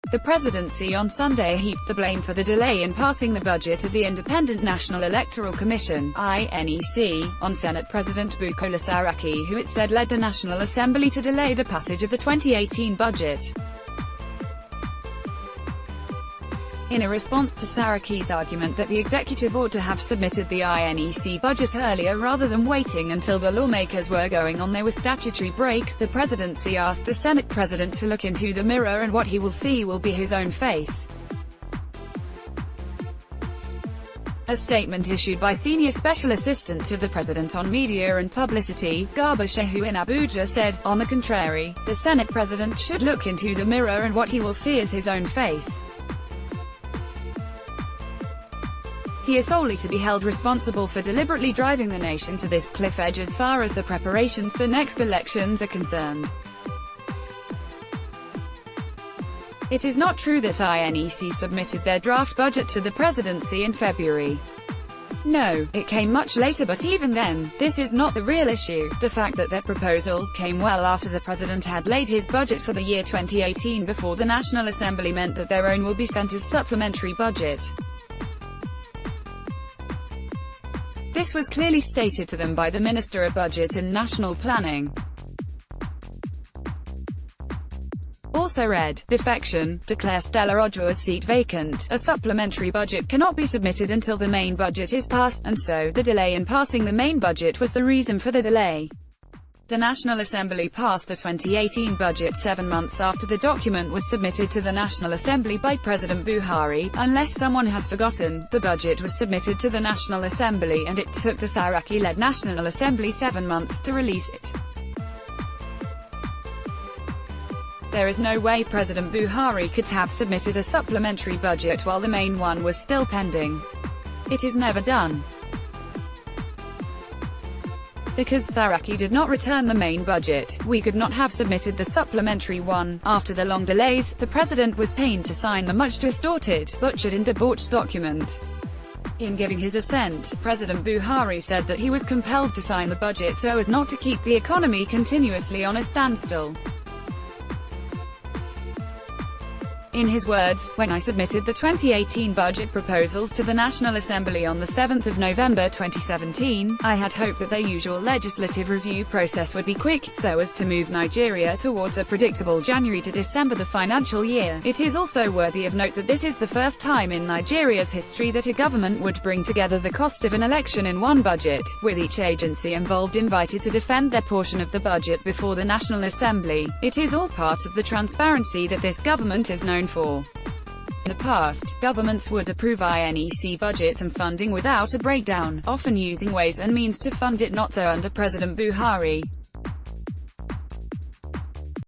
The presidency on Sunday heaped the blame for the delay in passing the budget of the Independent National Electoral Commission (INEC) on Senate President Bukola Saraki, who it said led the National Assembly to delay the passage of the 2018 budget. In a response to Saraki's argument that the executive ought to have submitted the INEC budget earlier rather than waiting until the lawmakers were going on their statutory break, the presidency asked the Senate president to look into the mirror and what he will see will be his own face. A statement issued by Senior Special Assistant to the President on Media and Publicity, Garba Shehu in Abuja said, on the contrary, the Senate president should look into the mirror and what he will see is his own face. He is solely to be held responsible for deliberately driving the nation to this cliff edge as far as the preparations for next elections are concerned. It is not true that INEC submitted their draft budget to the presidency in February. No, it came much later, but even then, this is not the real issue. The fact that their proposals came well after the president had laid his budget for the year 2018 before the National Assembly meant that their own will be sent as supplementary budget. This was clearly stated to them by the Minister of Budget and National Planning. Also read, defection, declare Stella Ojoa's seat vacant. A supplementary budget cannot be submitted until the main budget is passed, and so, the delay in passing the main budget was the reason for the delay. The National Assembly passed the 2018 budget 7 months after the document was submitted to the National Assembly by President Buhari. Unless someone has forgotten, the budget was submitted to the National Assembly and it took the Saraki-led National Assembly 7 months to release it. There is no way President Buhari could have submitted a supplementary budget while the main one was still pending. It is never done. Because Saraki did not return the main budget, we could not have submitted the supplementary one. After the long delays, the president was pained to sign the much distorted, butchered and debauched document. In giving his assent, President Buhari said that he was compelled to sign the budget so as not to keep the economy continuously on a standstill. In his words, when I submitted the 2018 budget proposals to the National Assembly on the 7th of November 2017, I had hoped that their usual legislative review process would be quick, so as to move Nigeria towards a predictable January to December the financial year. It is also worthy of note that this is the first time in Nigeria's history that a government would bring together the cost of an election in one budget, with each agency involved invited to defend their portion of the budget before the National Assembly. It is all part of the transparency that this government is known for. In the past, governments would approve INEC budgets and funding without a breakdown, often using ways and means to fund it, not so under President Buhari.